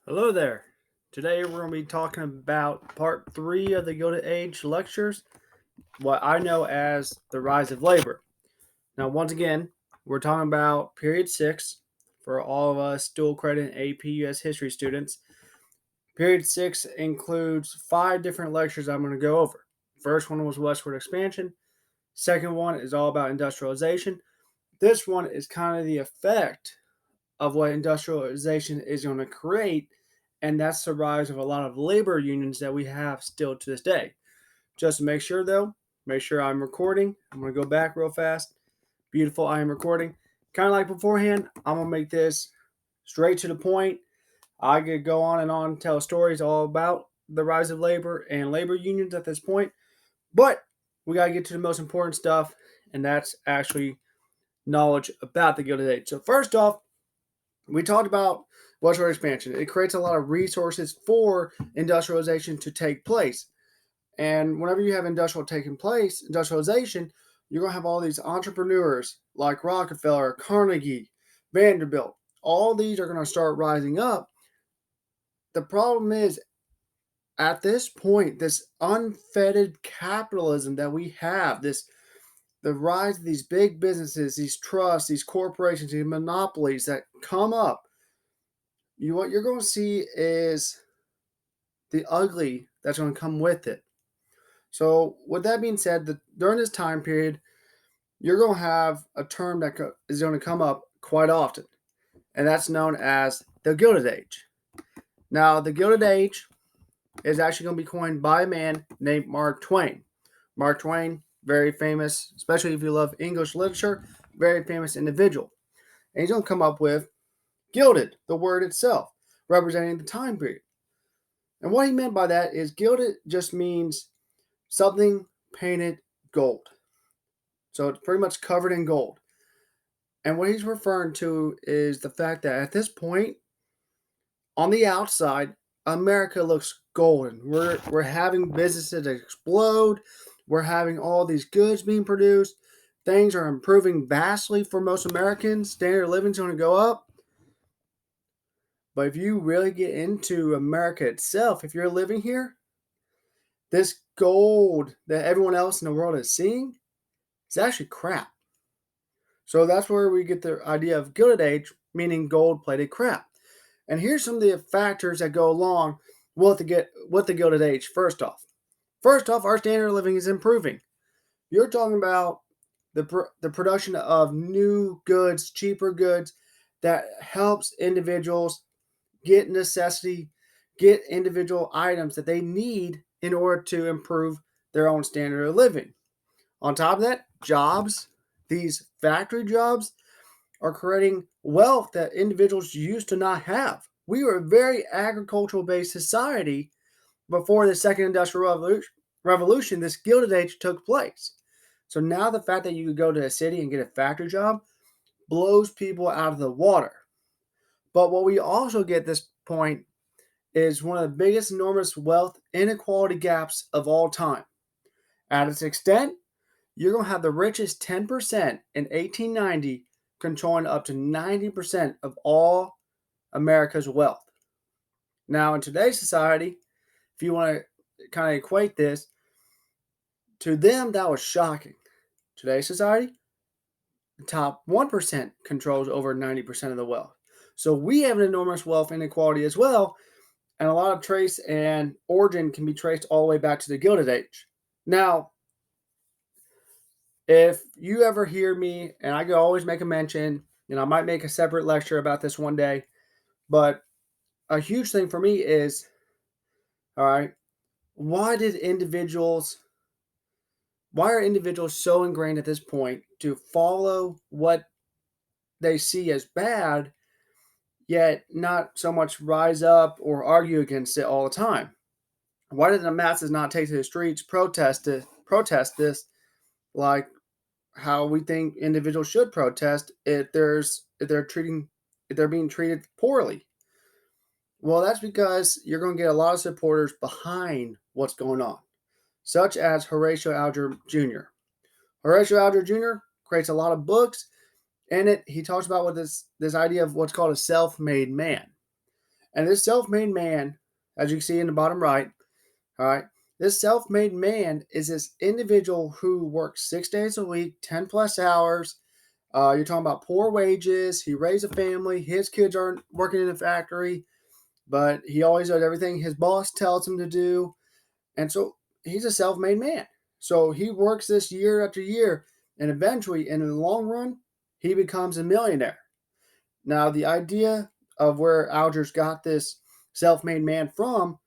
Hello there. Today we're going to be talking about part three of the Gilded Age lectures, what I know as the rise of labor. Now, once again, we're talking about period six for all of us dual credit AP US history students. Period six includes five different lectures I'm going to go over. First one was westward expansion. Second one is all about industrialization. This one is kind of the effect of what industrialization is going to create, and that's the rise of a lot of labor unions that we have still to this day. Just to make sure, though, make sure I'm recording. I'm going to go back real fast. Beautiful, I am recording. Kind of like beforehand, I'm going to make this straight to the point. I could go on and on, tell stories all about the rise of labor and labor unions at this point, but we got to get to the most important stuff, and that's actually knowledge about the Gilded Age. So, first off, we talked about westward expansion. It creates a lot of resources for industrialization to take place. And whenever you have industrialization, you're going to have all these entrepreneurs like Rockefeller, Carnegie, Vanderbilt. All these are going to start rising up. The problem is, at this point, this unfettered capitalism that we have, the rise of these big businesses, these trusts, these corporations, these monopolies that come up, what you're going to see is the ugly that's going to come with it. So, with that being said, during this time period, you're going to have a term that is going to come up quite often, and that's known as the Gilded Age. Now, the Gilded Age is actually going to be coined by a man named Mark Twain. Mark Twain, very famous, especially if you love English literature, very famous individual. And he's going to come up with gilded, the word itself, representing the time period. And what he meant by that is gilded just means something painted gold. So it's pretty much covered in gold. And what he's referring to is the fact that at this point, on the outside, America looks golden. We're having businesses explode. We're having all these goods being produced. Things are improving vastly for most Americans. Standard of living is going to go up. But if you really get into America itself, if you're living here, this gold that everyone else in the world is seeing is actually crap. So that's where we get the idea of Gilded Age, meaning gold-plated crap. And here's some of the factors that go along with the Gilded Age. First off, our standard of living is improving. You're talking about the production of new goods, cheaper goods that helps individuals get get individual items that they need in order to improve their own standard of living. On top of that, jobs, these factory jobs are creating wealth that individuals used to not have. We were a very agricultural based society before the second industrial revolution. This Gilded Age took place. So now the fact that you could go to a city and get a factory job blows people out of the water. But what we also get at this point is one of the biggest enormous wealth inequality gaps of all time. At its extent, you're going to have the richest 10% in 1890 controlling up to 90% of all America's wealth. Now, in today's society, if you want to kind of equate this, to them that was shocking. Today's society, the top 1% controls over 90% of the wealth. So we have an enormous wealth inequality as well, and a lot of trace and origin can be traced all the way back to the Gilded Age. Now, if you ever hear me, and I could always make a mention, and I might make a separate lecture about this one day, but a huge thing for me is, all right, why are individuals so ingrained at this point to follow what they see as bad, yet not so much rise up or argue against it all the time? Why did the masses not take to the streets, protest this, like how we think individuals should protest if they're being treated poorly? Well, that's because you're going to get a lot of supporters behind what's going on, such as Horatio Alger Jr. Horatio Alger Jr. creates a lot of books. In it, he talks about this idea of what's called a self-made man. And this self-made man, as you can see in the bottom right, all right, this self-made man is this individual who works 6 days a week, 10 plus hours. You're talking about poor wages. He raised a family. His kids aren't working in a factory, but he always does everything his boss tells him to do. And so he's a self-made man. So he works this year after year, and eventually, in the long run, he becomes a millionaire. Now, the idea of where Algiers got this self-made man from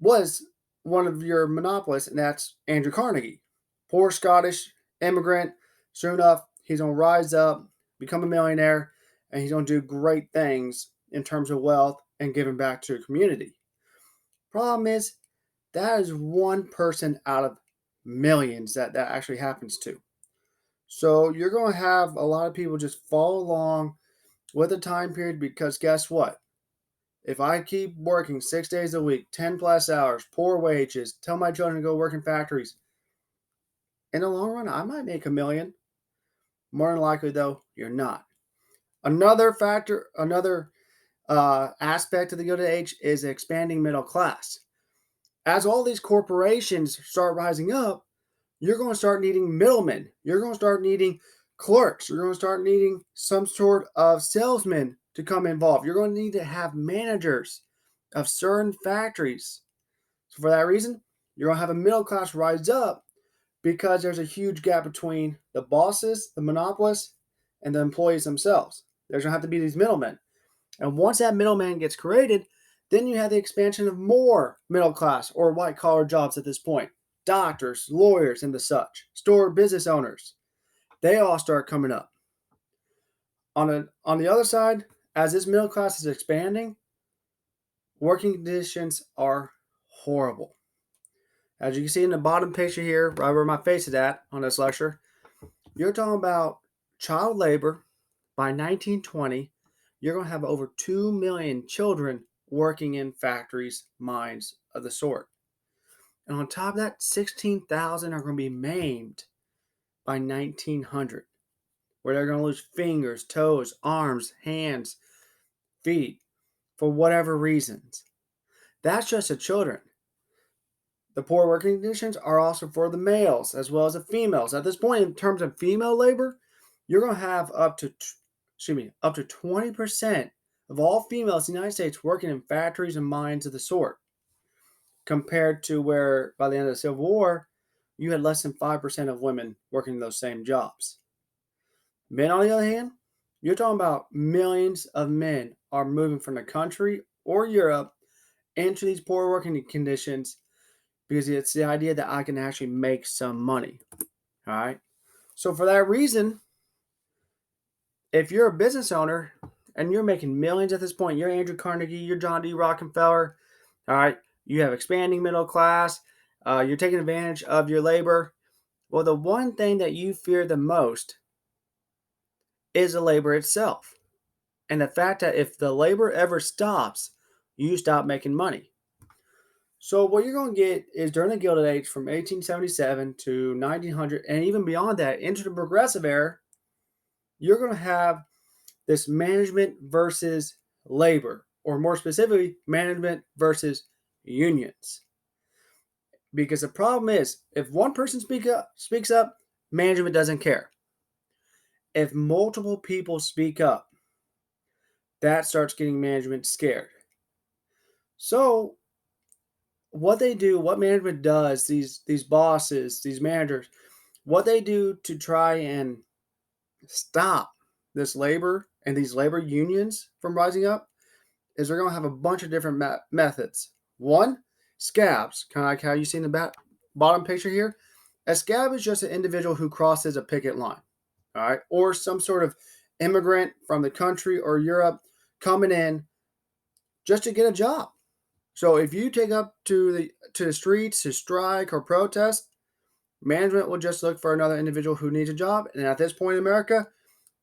was one of your monopolists, and that's Andrew Carnegie. Poor Scottish immigrant. Soon enough, he's going to rise up, become a millionaire, and he's going to do great things in terms of wealth and giving back to the community. Problem is, that is one person out of millions that actually happens to. So you're going to have a lot of people just follow along with the time period because guess what? If I keep working 6 days a week, 10 plus hours, poor wages, tell my children to go work in factories, in the long run, I might make a million. More than likely, though, you're not. Another factor, another aspect of the Gilded Age is expanding middle class. As all these corporations start rising up, you're going to start needing middlemen. You're going to start needing clerks. You're going to start needing some sort of salesmen to come involved. You're going to need to have managers of certain factories. So for that reason, you're going to have a middle class rise up because there's a huge gap between the bosses, the monopolists, and the employees themselves. There's going to have to be these middlemen. And once that middleman gets created, then you have the expansion of more middle class or white collar jobs at this point. Doctors, lawyers, and the such. Store business owners. They all start coming up. On the other side, as this middle class is expanding, working conditions are horrible. As you can see in the bottom picture here, right where my face is at on this lecture, you're talking about child labor. By 1920, you're going to have over 2 million children working in factories, mines of the sort. And on top of that, 16,000 are going to be maimed by 1900, where they're going to lose fingers, toes, arms, hands, feet, for whatever reasons. That's just the children. The poor working conditions are also for the males as well as the females. At this point, in terms of female labor, you're going to have up to 20% of all females in the United States working in factories and mines of the sort, compared to where by the end of the Civil War, you had less than 5% of women working those same jobs. Men, on the other hand, you're talking about millions of men are moving from the country or Europe into these poor working conditions because it's the idea that I can actually make some money. All right. So for that reason, if you're a business owner and you're making millions at this point, you're Andrew Carnegie, you're John D. Rockefeller, all right, you have expanding middle class, you're taking advantage of your labor. Well, the one thing that you fear the most is the labor itself. And the fact that if the labor ever stops, you stop making money. So what you're going to get is during the Gilded Age from 1877 to 1900, and even beyond that, into the Progressive Era, you're going to have this management versus labor, or more specifically, management versus unions. Because the problem is, if one person speaks up, management doesn't care. If multiple people speak up, that starts getting management scared. So what they do, what management does, these bosses, these managers, what they do to try and stop this labor and these labor unions from rising up is they're going to have a bunch of different methods. One, scabs, kind of like how you see in the bottom picture here. A scab is just an individual who crosses a picket line, all right, or some sort of immigrant from the country or Europe coming in just to get a job. So if you take up to the streets to strike or protest, management will just look for another individual who needs a job. And at this point in America,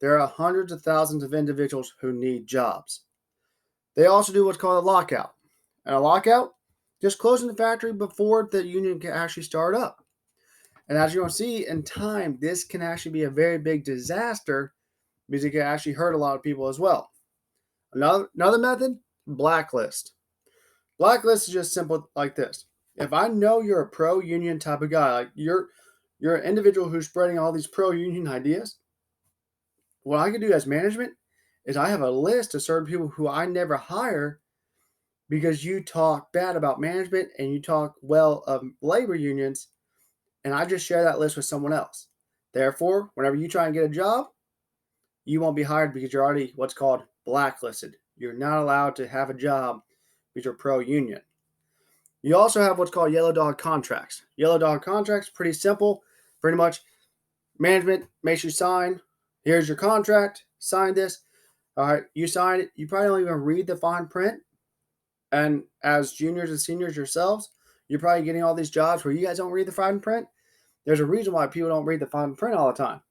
there are hundreds of thousands of individuals who need jobs. They also do what's called a lockout. And a lockout, just closing the factory before the union can actually start up. And as you're going to see in time, this can actually be a very big disaster because it can actually hurt a lot of people as well. Another method Blacklist. Blacklist is just simple like this. If I know you're a pro-union type of guy, like you're an individual who's spreading all these pro-union ideas, what I can do as management is I have a list of certain people who I never hire because you talk bad about management and you talk well of labor unions, and I just share that list with someone else. Therefore, whenever you try and get a job, you won't be hired because you're already what's called blacklisted. You're not allowed to have a job because you're pro union. You also have what's called yellow dog contracts. Yellow dog contracts, pretty simple. Pretty much, management makes you sign. Here's your contract. Sign this. All right, you sign it. You probably don't even read the fine print. And as juniors and seniors yourselves, you're probably getting all these jobs where you guys don't read the fine print. There's a reason why people don't read the fine print all the time.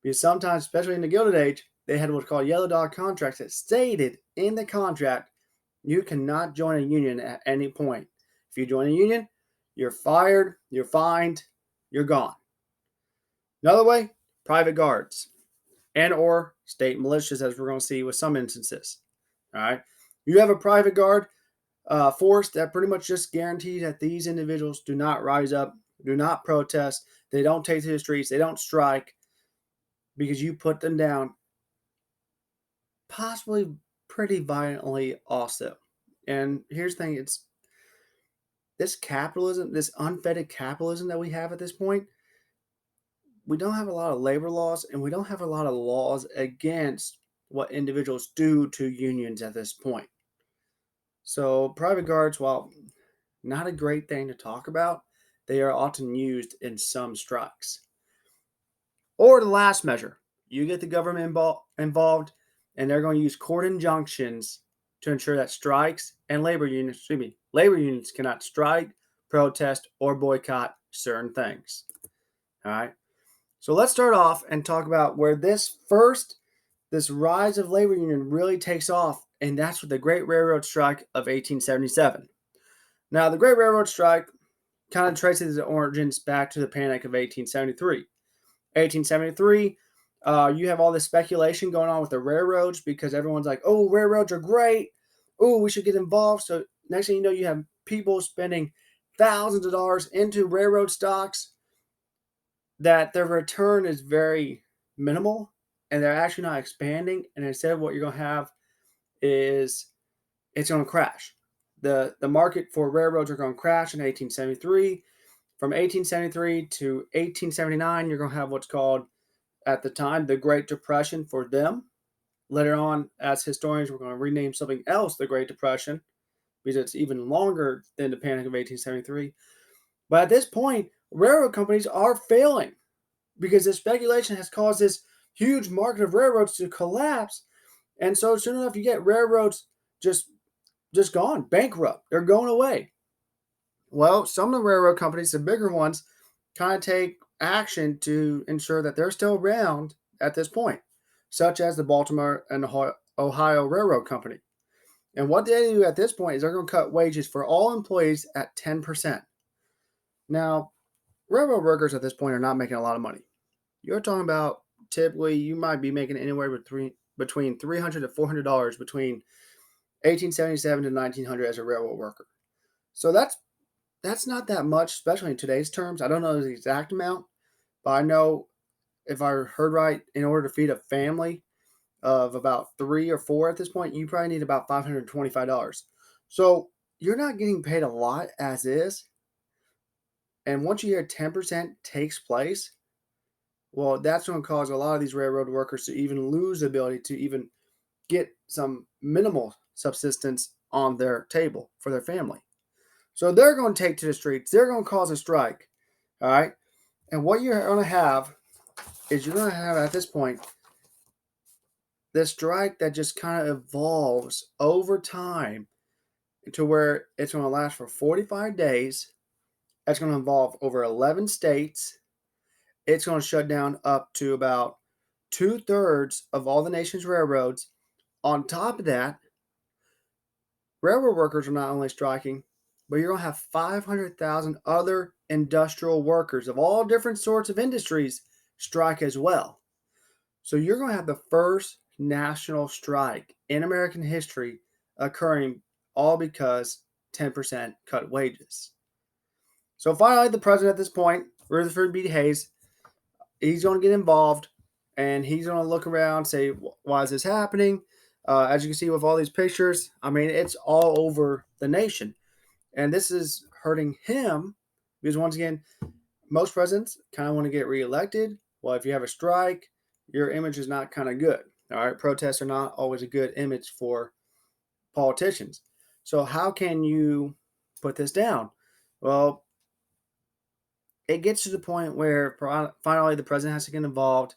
Because sometimes, especially in the Gilded Age, they had what's called yellow dog contracts that stated in the contract you cannot join a union at any point. If you join a union, you're fired, you're fined, you're gone. Another way, private guards and or state militias, as we're going to see with some instances. All right, you have a private guard force that pretty much just guarantees that these individuals do not rise up, do not protest, they don't take to the streets, they don't strike because you put them down, possibly pretty violently also. And here's the thing, it's this capitalism, this unfettered capitalism that we have at this point, we don't have a lot of labor laws and we don't have a lot of laws against what individuals do to unions at this point. So private guards, while not a great thing to talk about, they are often used in some strikes. Or the last measure, you get the government involved and they're going to use court injunctions to ensure that strikes and labor unions cannot strike, protest, or boycott certain things. All right. So let's start off and talk about where this rise of labor union really takes off, and that's with the Great Railroad Strike of 1877. Now, the Great Railroad Strike kind of traces its origins back to the Panic of 1873. 1873, you have all this speculation going on with the railroads because everyone's like, oh, railroads are great. Oh, we should get involved. So next thing you know, you have people spending thousands of dollars into railroad stocks that their return is very minimal and they're actually not expanding. And instead, what you're going to have is it's going to crash. The market for railroads are going to crash in 1873. From 1873 to 1879, you're going to have what's called, at the time, the Great Depression for them. Later on, as historians, we're going to rename something else the Great Depression because it's even longer than the Panic of 1873. But at this point, railroad companies are failing because this speculation has caused this huge market of railroads to collapse. And so soon enough, you get railroads just gone, bankrupt. They're going away. Well, some of the railroad companies, the bigger ones, kind of take action to ensure that they're still around at this point, such as the Baltimore and Ohio Railroad Company. And what they do at this point is they're going to cut wages for all employees at 10%. Now, railroad workers at this point are not making a lot of money. You're talking about typically you might be making anywhere between $300 to $400 between 1877 to 1900 as a railroad worker. So that's not that much, especially in today's terms. I don't know the exact amount, but I know if I heard right, in order to feed a family of about 3 or 4 at this point, you probably need about $525. So you're not getting paid a lot as is. And once you hear 10% takes place, well, that's going to cause a lot of these railroad workers to even lose the ability to even get some minimal subsistence on their table for their family. So they're going to take to the streets. They're going to cause a strike. All right. And what you're going to have is you're going to have at this point this strike that just kind of evolves over time to where it's going to last for 45 days. It's going to involve over 11 states. It's going to shut down up to about 2/3 of all the nation's railroads. On top of that, railroad workers are not only striking, but you're going to have 500,000 other industrial workers of all different sorts of industries strike as well. So you're going to have the first national strike in American history occurring, all because 10% cut wages. So finally, the president at this point, Rutherford B. Hayes, he's going to get involved, and he's going to look around and say, why is this happening? As you can see with all these pictures, I mean, it's all over the nation. And this is hurting him because, once again, most presidents kind of want to get reelected. Well, if you have a strike, your image is not kind of good. All right, protests are not always a good image for politicians. So how can you put this down? Well, it gets to the point where finally the president has to get involved,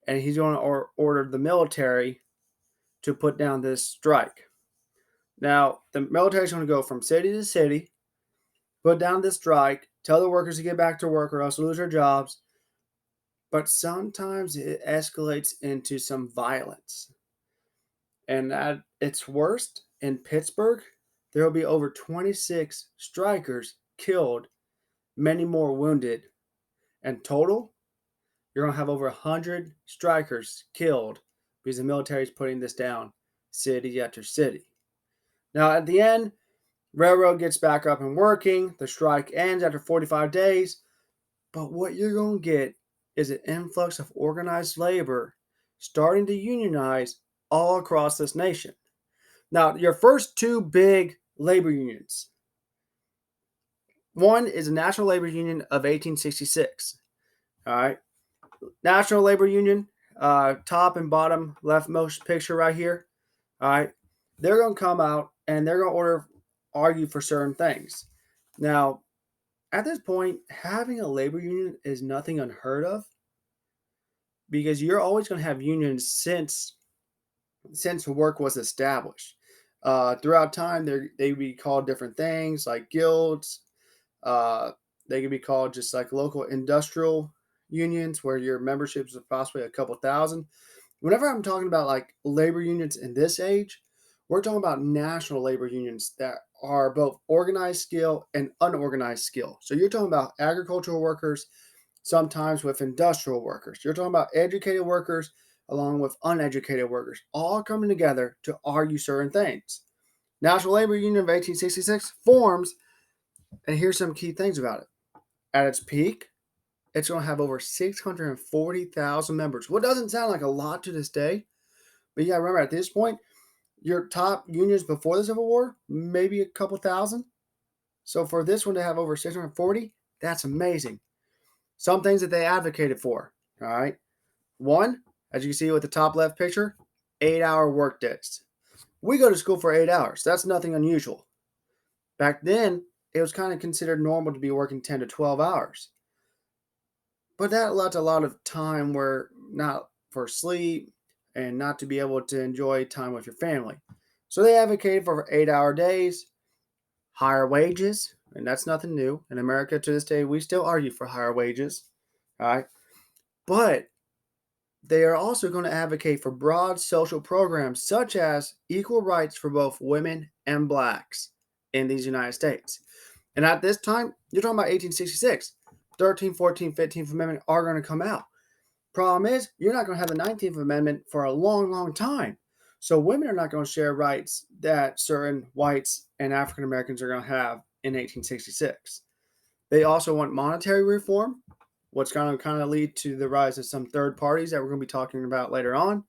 and he's going to order the military to put down this strike. Now, the military is going to go from city to city, put down this strike, tell the workers to get back to work or else lose their jobs. But sometimes it escalates into some violence. And at its worst, in Pittsburgh, there will be over 26 strikers killed, many more wounded. And total, you're going to have over 100 strikers killed because the military is putting this down city after city. Now, at the end, railroad gets back up and working. The strike ends after 45 days. But what you're going to get is an influx of organized labor starting to unionize all across this nation. Now, your first two big labor unions. One is the National Labor Union of 1866. All right. National Labor Union, top and bottom leftmost picture right here. All right. They're going to come out and they're going to argue for certain things. Now, at this point, having a labor union is nothing unheard of because you're always going to have unions since work was established. Throughout time, they be called different things like guilds. They could be called just like local industrial unions where your membership is possibly a couple thousand. Whenever I'm talking about like labor unions in this age, we're talking about national labor unions that are both organized skill and unorganized skill. So you're talking about agricultural workers, sometimes with industrial workers. You're talking about educated workers along with uneducated workers, all coming together to argue certain things. National Labor Union of 1866 forms, and here's some key things about it. At its peak, it's going to have over 640,000 members. What doesn't sound like a lot to this day, but you got to remember at this point, your top unions before the Civil War, maybe a couple thousand. So for this one to have over 640, that's amazing. Some things that they advocated for, all right? One, as you can see with the top left picture, 8-hour work days. We go to school for 8 hours. That's nothing unusual. Back then, it was kind of considered normal to be working 10 to 12 hours. But that left a lot of time where not for sleep and not to be able to enjoy time with your family. So they advocated for 8-hour days, higher wages, and that's nothing new. In America to this day, we still argue for higher wages. All right. But they are also going to advocate for broad social programs such as equal rights for both women and blacks in these United States. And at this time, you're talking about 1866. 13th, 14th, 15th Amendment are going to come out. Problem is, you're not going to have the 19th Amendment for a long, long time. So women are not going to share rights that certain whites and African Americans are going to have in 1866. They also want monetary reform, what's going to kind of lead to the rise of some third parties that we're going to be talking about later on.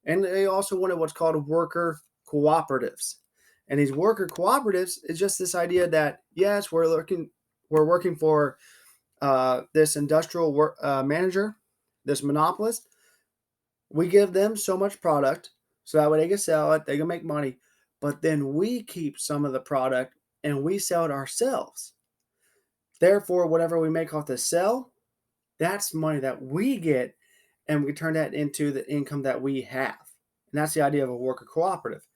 And they also wanted what's called worker cooperatives. And these worker cooperatives is just this idea that, yes, we're working for this industrial manager, this monopolist. We give them so much product so that way they can sell it, they can make money, but then we keep some of the product and we sell it ourselves. Therefore, whatever we make off the sell, that's money that we get, and we turn that into the income that we have. And that's the idea of a worker cooperative.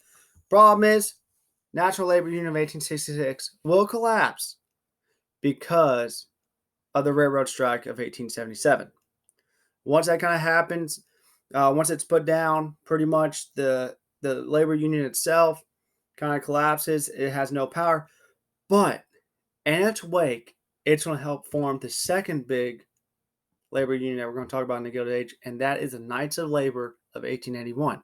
Problem is, National Labor Union of 1866 will collapse because of the railroad strike of 1877. Once that kind of happens, once it's put down, pretty much the labor union itself kind of collapses. It has no power. But in its wake, it's going to help form the second big labor union that we're going to talk about in the Gilded Age, and that is the Knights of Labor of 1881.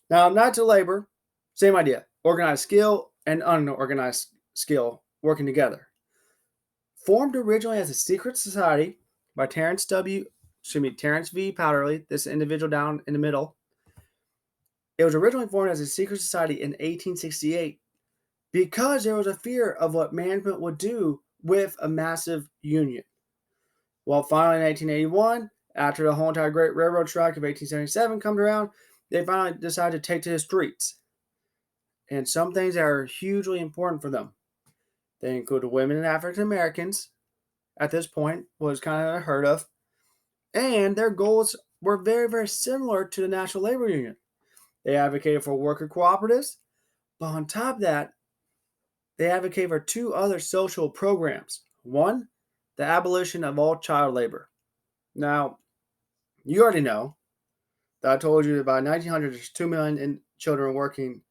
Now, Knights of Labor, same idea. organized skill and unorganized skill working together. Formed originally as a secret society by Terrence V. Powderly, this individual down in the middle. It was originally formed as a secret society in 1868 because there was a fear of what management would do with a massive union. Well, finally in 1881, after the whole entire Great Railroad Strike of 1877 comes around, they finally decided to take to the streets. And some things that are hugely important for them. They include women and African Americans, at this point, was kind of unheard of. And their goals were very, very similar to the National Labor Union. They advocated for worker cooperatives, but on top of that, they advocated for two other social programs. One, the abolition of all child labor. Now, you already know that I told you that by 1900 there's 2 million children working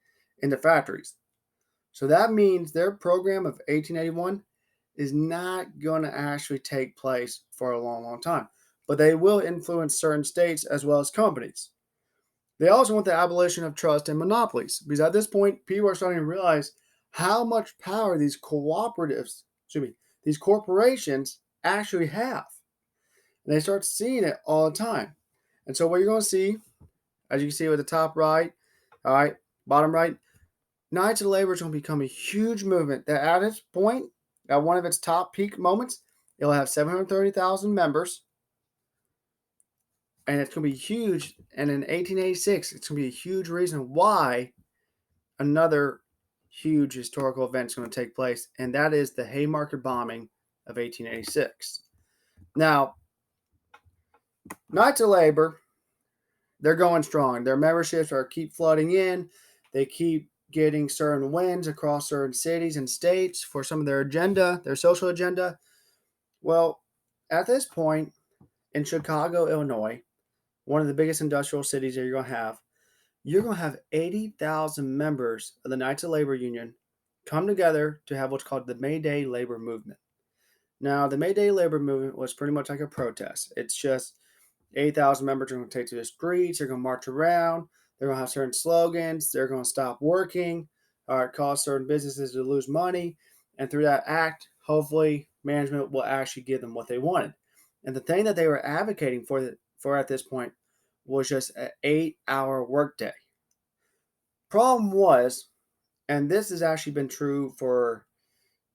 in the factories. So that means their program of 1881 is not going to actually take place for a long, long time. But they will influence certain states as well as companies. They also want the abolition of trust and monopolies because at this point, people are starting to realize how much power these these corporations actually have. And they start seeing it all the time. And so what you're going to see, as you can see with the top right, all right, bottom right, Knights of Labor is going to become a huge movement that at its point, at one of its top peak moments, it'll have 730,000 members. And it's going to be huge. And in 1886, it's going to be a huge reason why another huge historical event is going to take place. And that is the Haymarket bombing of 1886. Now, Knights of Labor, they're going strong. Their memberships are keep flooding in. They keep getting certain wins across certain cities and states for some of their agenda, their social agenda. Well, at this point in Chicago, Illinois, one of the biggest industrial cities that you're going to have 80,000 members of the Knights of Labor Union come together to have what's called the May Day Labor Movement. Now, the May Day Labor Movement was pretty much like a protest. It's just 8,000 members are going to take to the streets. They're going to march around. They're going to have certain slogans. They're going to stop working, cause certain businesses to lose money. And through that act, hopefully, management will actually give them what they wanted. And the thing that they were advocating for at this point was just an 8-hour workday. Problem was, and this has actually been true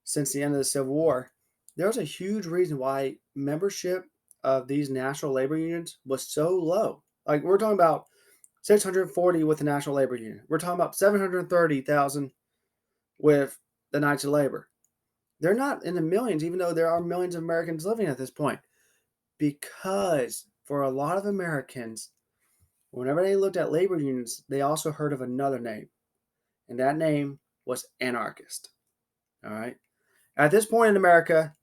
since the end of the Civil War, there was a huge reason why membership of these national labor unions was so low. Like we're talking about 640 with the National Labor Union. We're talking about 730,000 with the Knights of Labor. They're not in the millions, even though there are millions of Americans living at this point. Because for a lot of Americans, whenever they looked at labor unions, they also heard of another name. And that name was anarchist. All right. At this point in America,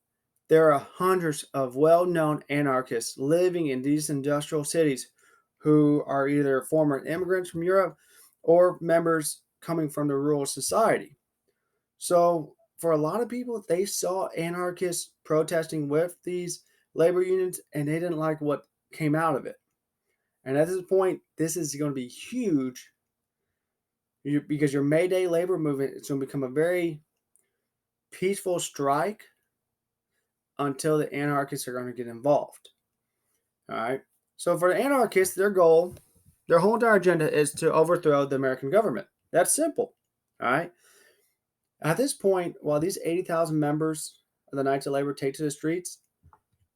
there are hundreds of well-known anarchists living in these industrial cities who are either former immigrants from Europe or members coming from the rural society. So for a lot of people, they saw anarchists protesting with these labor unions and they didn't like what came out of it. And at this point, this is going to be huge because your May Day labor movement is going to become a very peaceful strike until the anarchists are going to get involved. All right. So for the anarchists, their goal, their whole entire agenda is to overthrow the American government. That's simple. All right. At this point, while these 80,000 members of the Knights of Labor take to the streets,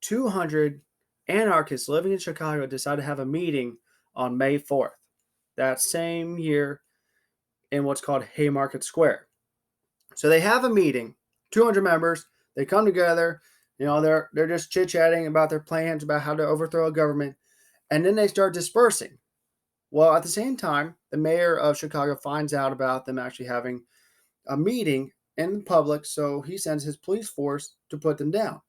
200 anarchists living in Chicago decide to have a meeting on May 4th, that same year in what's called Haymarket Square. So they have a meeting, 200 members, they come together, they're just chit-chatting about their plans about how to overthrow a government, and then they start dispersing. Well, at the same time, the mayor of Chicago finds out about them actually having a meeting in public, so he sends his police force to put them down.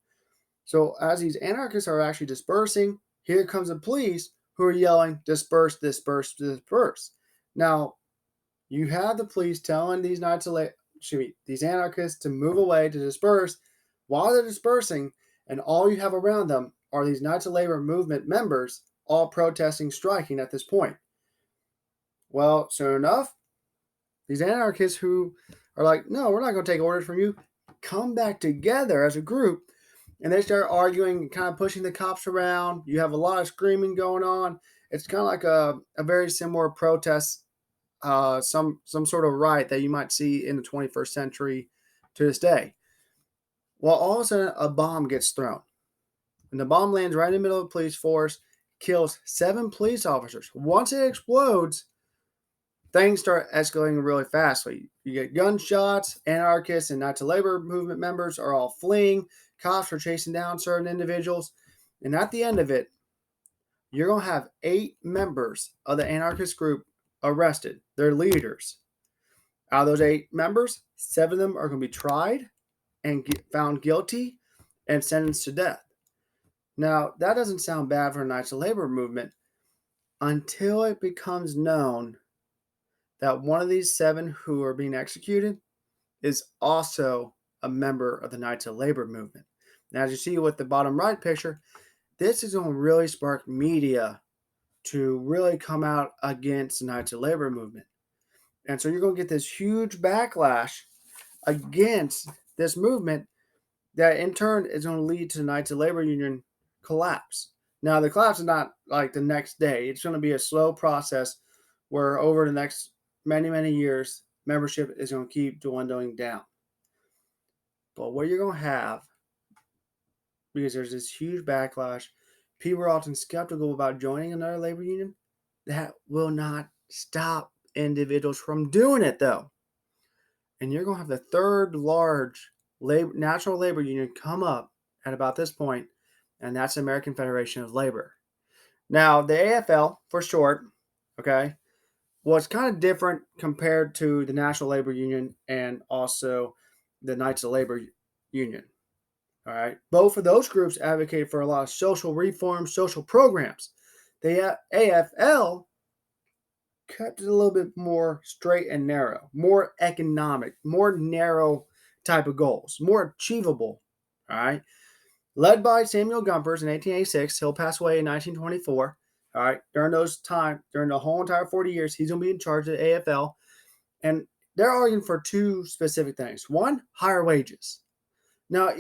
So as these anarchists are actually dispersing, here comes the police who are yelling, disperse, disperse, disperse. Now, you have the police telling these these anarchists to move away, to disperse, while they're dispersing, and all you have around them are these Knights of Labor movement members all protesting, striking at this point. Well, soon enough, These anarchists who are like, no, we're not going to take orders from you, come back together as a group, and they start arguing and kind of pushing the cops around. You have a lot of screaming going on. It's kind of like a very similar protest, some sort of riot that you might see in the 21st century to this day. Well, all of a sudden, a bomb gets thrown. And the bomb lands right in the middle of the police force, kills 7 police officers. Once it explodes, things start escalating really fast. You get gunshots, anarchists and Knights of Labor movement members are all fleeing. Cops are chasing down certain individuals. And at the end of it, you're going to have 8 members of the anarchist group arrested. They're leaders. Out of those 8 members, 7 of them are going to be tried and found guilty and sentenced to death. Now, that doesn't sound bad for a Knights of Labor movement until it becomes known that one of these 7 who are being executed is also a member of the Knights of Labor movement. Now, as you see with the bottom right picture, this is going to really spark media to really come out against the Knights of Labor movement. And so you're going to get this huge backlash against this movement that in turn is going to lead to the Knights of Labor Union collapse. Now, the collapse is not like the next day. It's going to be a slow process where over the next many, many years, membership is going to keep dwindling down. But what you're going to have, because there's this huge backlash, people are often skeptical about joining another labor union. That will not stop individuals from doing it, though. And you're going to have the third large national labor union come up at about this point, and that's the American Federation of Labor. Now, the AFL, for short, okay, was kind of different compared to the National Labor Union and also the Knights of Labor Union. All right. Both of those groups advocate for a lot of social reforms, social programs. The AFL kept it a little bit more straight and narrow, more economic, more narrow type of goals, more achievable. All right. Led by Samuel Gompers in 1886, he'll pass away in 1924. All right. During the whole entire 40 years, he's going to be in charge of the AFL. And they're arguing for 2 specific things. One, higher wages. Now,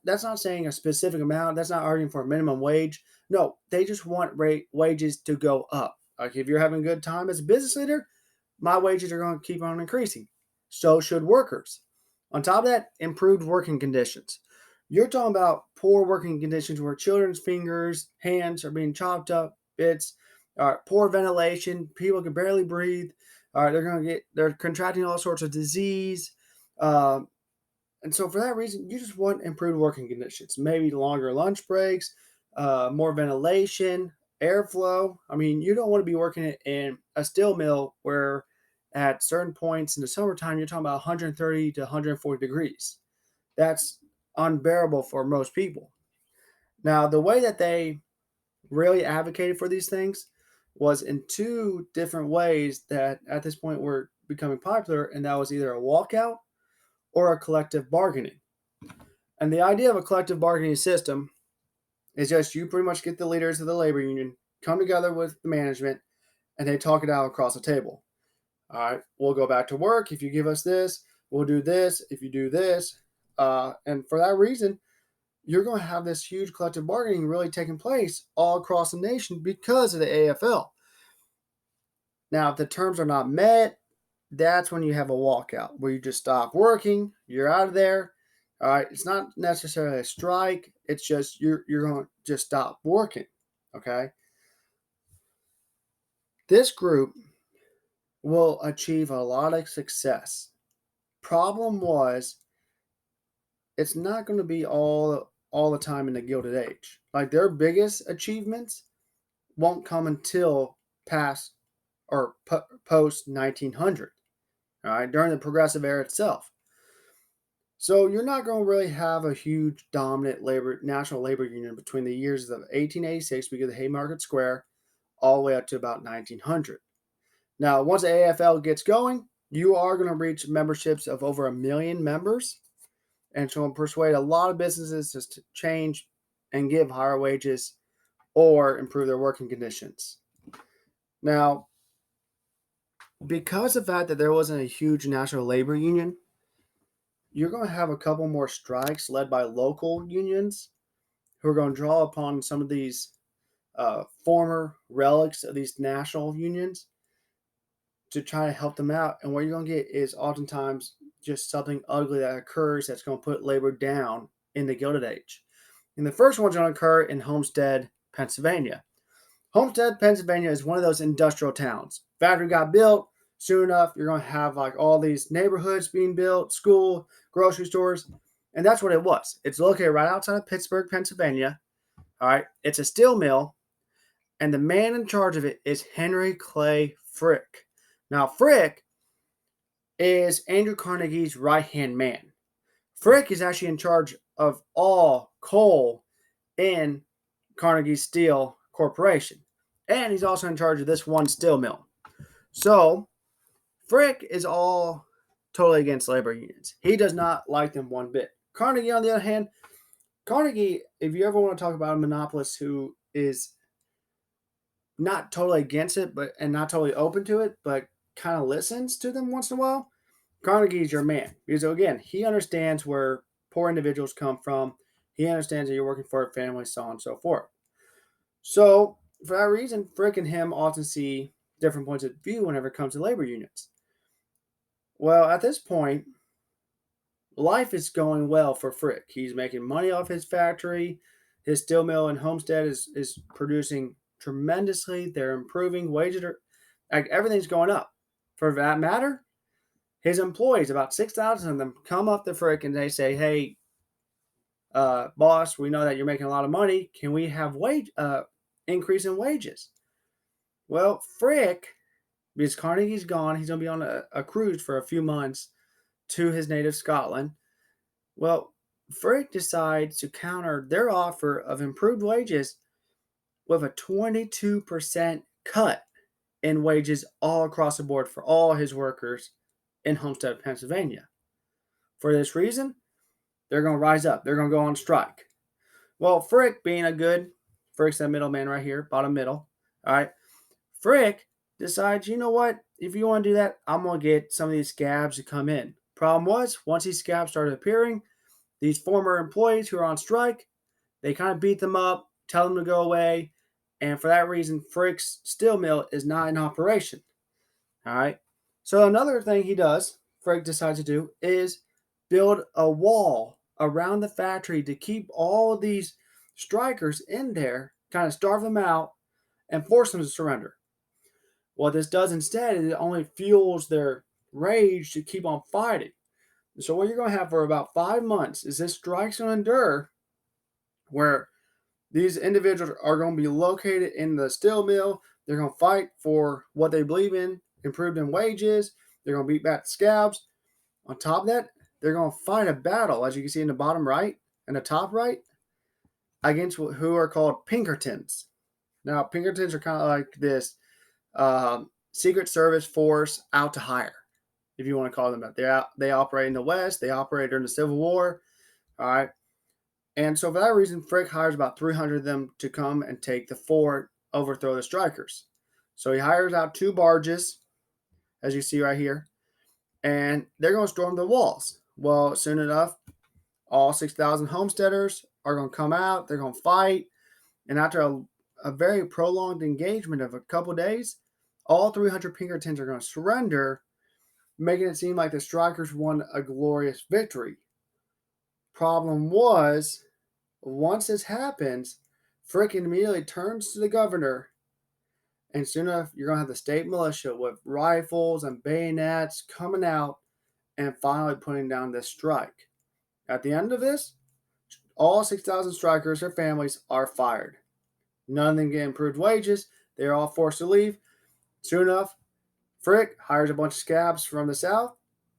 that's not saying a specific amount. That's not arguing for a minimum wage. No, they just want wages to go up. Like if you're having a good time as a business leader, my wages are going to keep on increasing. So should workers. On top of that, improved working conditions. You're talking about poor working conditions where children's fingers, hands are being chopped up, bits, poor ventilation, people can barely breathe. They're contracting all sorts of disease. And so for that reason, you just want improved working conditions, maybe longer lunch breaks, more ventilation, airflow. I mean, you don't want to be working in a steel mill where at certain points in the summertime, you're talking about 130 to 140 degrees. That's unbearable for most people. Now, the way that they really advocated for these things was in 2 different ways that at this point were becoming popular, and that was either a walkout or a collective bargaining. And the idea of a collective bargaining system is just you pretty much get the leaders of the labor union come together with the management and they talk it out across the table. All right, we'll go back to work if you give us this. We'll do this if you do this. And for that reason, you're going to have this huge collective bargaining really taking place all across the nation because of the AFL. Now, if the terms are not met, that's when you have a walkout where you just stop working, you're out of there. All right, it's not necessarily a strike, it's just you're going to just stop working. Okay. This group will achieve a lot of success. Problem was, it's not going to be all the time in the Gilded Age. Like their biggest achievements won't come until past or post 1900. All right, during the Progressive Era itself. So you're not going to really have a huge dominant national labor union between the years of 1886, we get the Haymarket Square, all the way up to about 1900. Now, once the AFL gets going, you are going to reach memberships of over 1 million members, and it's going to persuade a lot of businesses to change and give higher wages or improve their working conditions. Now, Because of the fact that there wasn't a huge national labor union, you're going to have a couple more strikes led by local unions who are going to draw upon some of these former relics of these national unions to try to help them out. And what you're going to get is oftentimes just something ugly that occurs that's going to put labor down in the Gilded Age. And the first one's going to occur in Homestead, Pennsylvania. Homestead, Pennsylvania is one of those industrial towns. Factory got built. Soon enough, you're going to have like all these neighborhoods being built, school, grocery stores. And that's what it was. It's located right outside of Pittsburgh, Pennsylvania. All right. It's a steel mill. And the man in charge of it is Henry Clay Frick. Now, Frick is Andrew Carnegie's right-hand man. Frick is actually in charge of all coal in Carnegie Steel Corporation. And he's also in charge of this one steel mill. So, Frick is all totally against labor unions. He does not like them one bit. Carnegie, on the other hand, Carnegie, if you ever want to talk about a monopolist who is not totally against it, and not totally open to it, but kind of listens to them once in a while, Carnegie's your man. Because again, he understands where poor individuals come from. He understands that you're working for a family, so on and so forth. So, for that reason, Frick and him often see different points of view whenever it comes to labor unions. Well, at this point, life is going well for Frick. He's making money off his factory. His steel mill in Homestead is producing tremendously. They're improving. Wages are, like, everything's going up. For that matter, his employees, about 6,000 of them, come up to Frick and they say, hey, boss, we know that you're making a lot of money. Can we have increase in wages? Well, Frick, because Carnegie's gone, he's going to be on a cruise for a few months to his native Scotland. Well, Frick decides to counter their offer of improved wages with a 22% cut in wages all across the board for all his workers in Homestead, Pennsylvania. For this reason, they're going to rise up. They're going to go on strike. Well, Frick, Frick's that middleman right here, bottom middle. All right. Frick decides, you know what? If you want to do that, I'm going to get some of these scabs to come in. Problem was, once these scabs started appearing, these former employees who are on strike, they kind of beat them up, tell them to go away. And for that reason, Frick's steel mill is not in operation. All right. So another thing Frick decides to do, is build a wall around the factory to keep all of these strikers in there, kind of starve them out, and force them to surrender. What this does instead is it only fuels their rage to keep on fighting. So what you're going to have for about 5 months is this strike's going to endure, where these individuals are going to be located in the steel mill. They're going to fight for what they believe in, improved in wages. They're going to beat back the scabs. On top of that, they're going to fight a battle, as you can see in the bottom right and the top right, against who are called Pinkertons. Now, Pinkertons are kind of like this Secret Service force out to hire, if you want to call them that. They operate in the West. They operate during the Civil War. All right. And so for that reason, Frick hires about 300 of them to come and take the fort, overthrow the strikers. So he hires out 2 barges, as you see right here, and they're going to storm the walls. Well, soon enough, all 6,000 homesteaders are going to come out. They're going to fight. And after a very prolonged engagement of a couple days, all 300 Pinkertons are going to surrender, making it seem like the strikers won a glorious victory. Problem was, once this happens, Frick immediately turns to the governor, and soon enough, you're going to have the state militia with rifles and bayonets coming out and finally putting down this strike. At the end of this, all 6,000 strikers, their families, are fired. None of them get improved wages. They're all forced to leave. Soon enough, Frick hires a bunch of scabs from the South.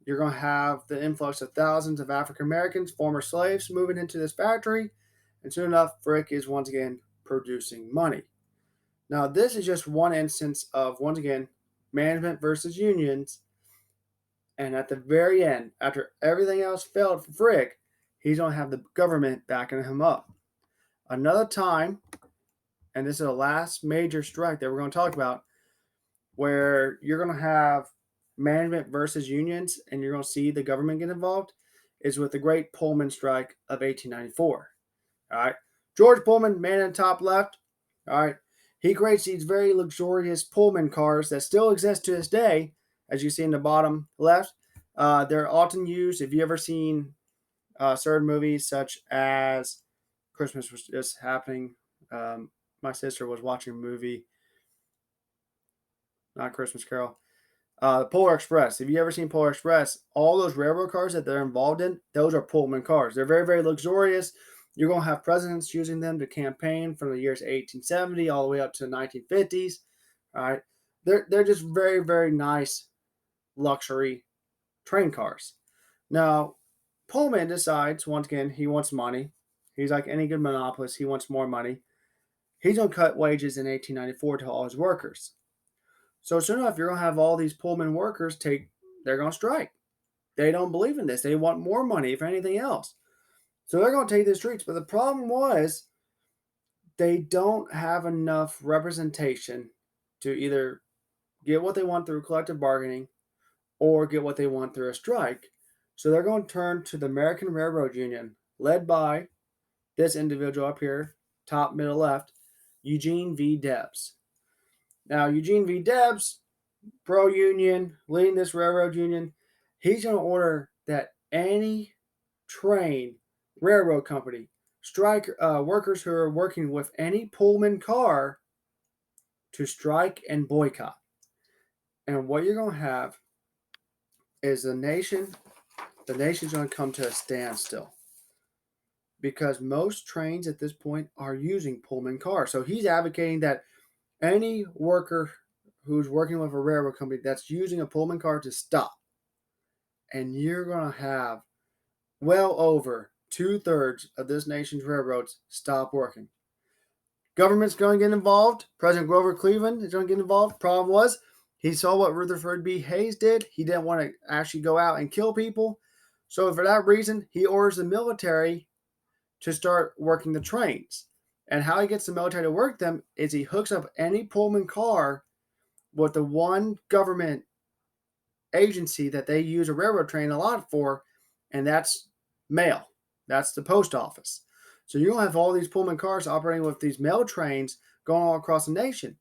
You're going to have the influx of thousands of African Americans, former slaves, moving into this factory. And soon enough, Frick is once again producing money. Now, this is just one instance of, once again, management versus unions. And at the very end, after everything else failed for Frick, he's going to have the government backing him up. Another time, and this is the last major strike that we're going to talk about, where you're going to have management versus unions and you're going to see the government get involved is with the Great Pullman Strike of 1894. All right. George Pullman, man in the top left. All right. He creates these very luxurious Pullman cars that still exist to this day, as you see in the bottom left. They're often used. If you ever seen certain movies such as Christmas was just happening, my sister was watching a movie, not Christmas Carol, Polar Express. If you ever seen Polar Express, all those railroad cars that they're involved in, those are Pullman cars. They're very, very luxurious. You're going to have presidents using them to campaign from the years 1870 all the way up to the 1950s. All right. They're just very, very nice luxury train cars. Now, Pullman decides, once again, he wants money. He's like any good monopolist. He wants more money. He's going to cut wages in 1894 to all his workers. So soon enough, you're going to have all these Pullman workers they're going to strike. They don't believe in this. They want more money, if anything else. So they're going to take the streets. But the problem was they don't have enough representation to either get what they want through collective bargaining or get what they want through a strike. So they're going to turn to the American Railroad Union, led by this individual up here, top middle left, Eugene V. Debs. Now, Eugene V. Debs, pro-union, leading this railroad union, he's going to order that any train, railroad company, strike workers who are working with any Pullman car to strike and boycott. And what you're going to have is the nation's going to come to a standstill because most trains at this point are using Pullman cars. So he's advocating that any worker who's working with a railroad company that's using a Pullman car to stop. And you're going to have well over 2/3 of this nation's railroads stop working. Government's going to get involved. President Grover Cleveland is going to get involved. Problem was, he saw what Rutherford B. Hayes did. He didn't want to actually go out and kill people. So for that reason, he orders the military to start working the trains. And how he gets the military to work them is he hooks up any Pullman car with the one government agency that they use a railroad train a lot for, and that's mail. That's the post office. So you're going to have all these Pullman cars operating with these mail trains going all across the nation.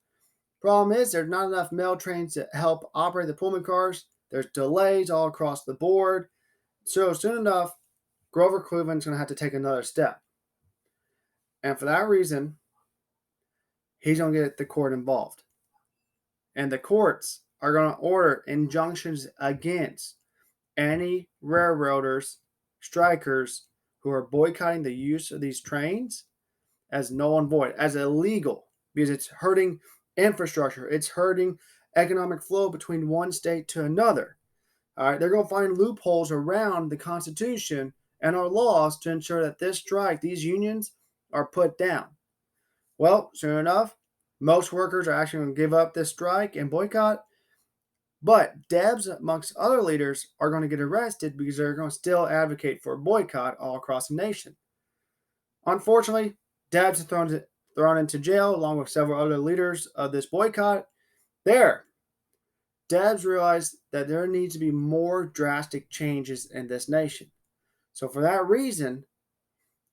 Problem is, there's not enough mail trains to help operate the Pullman cars. There's delays all across the board. So soon enough, Grover Cleveland's going to have to take another step. And for that reason, he's going to get the court involved. And the courts are going to order injunctions against any railroaders, strikers who are boycotting the use of these trains as null and void, as illegal, because it's hurting infrastructure. It's hurting economic flow between one state to another. All right, they're going to find loopholes around the Constitution and our laws to ensure that this strike, these unions, are put down. Well, soon enough, most workers are actually going to give up this strike and boycott. But Debs, amongst other leaders, are going to get arrested because they're going to still advocate for a boycott all across the nation. Unfortunately, Debs is thrown into jail along with several other leaders of this boycott. Debs realized that there needs to be more drastic changes in this nation. So for that reason,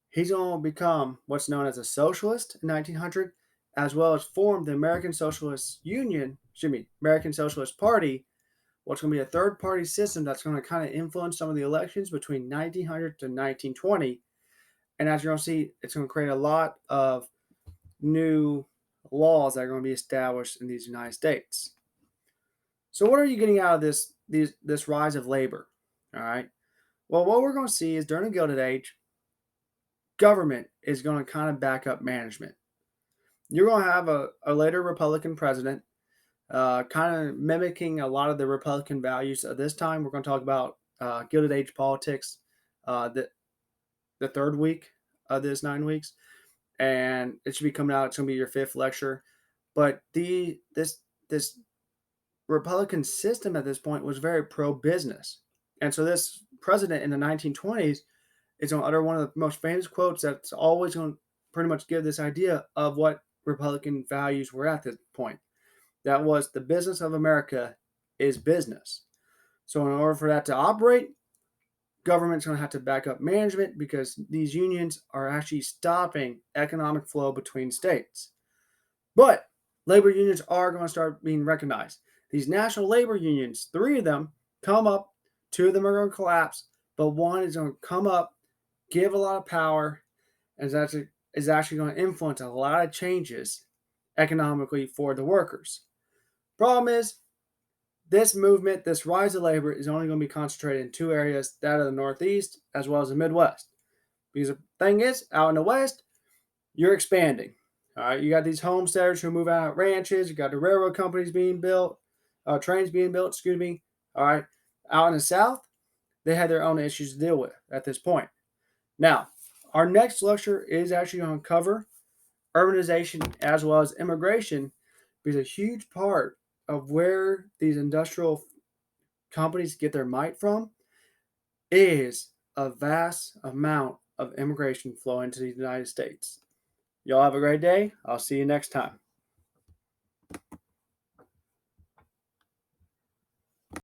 he's going to become what's known as a socialist in 1900, as well as form the American Socialist Party, what's going to be a third-party system that's going to kind of influence some of the elections between 1900 to 1920. And as you're going to see, it's going to create a lot of new laws that are going to be established in these United States. So what are you getting out of this rise of labor? All right. Well, what we're going to see is during the Gilded Age, government is going to kind of back up management. You're going to have a later Republican president, kind of mimicking a lot of the Republican values of this time. We're going to talk about Gilded Age politics, the third week of this 9 weeks, and it should be coming out. It's going to be your 5th lecture. But this Republican system at this point was very pro-business, and so this president in the 1920s is going to utter one of the most famous quotes that's always going to pretty much give this idea of what Republican values were at this point. That was the business of America is business. So in order for that to operate, government's going to have to back up management because these unions are actually stopping economic flow between states. But labor unions are going to start being recognized. These national labor unions, three of them come up, two of them are going to collapse, but one is going to come up, give a lot of power, and is actually going to influence a lot of changes economically for the workers. Problem is, this movement, this rise of labor, is only going to be concentrated in two areas, that of the Northeast as well as the Midwest. Because the thing is, out in the West, you're expanding. All right, you got these homesteaders who move out of ranches. You got the railroad companies being built, trains being built. Excuse me. All right, out in the South, they had their own issues to deal with at this point. Now, our next lecture is actually going to cover urbanization as well as immigration, because a huge part of where these industrial companies get their might from is a vast amount of immigration flow into the United States. Y'all have a great day. I'll see you next time.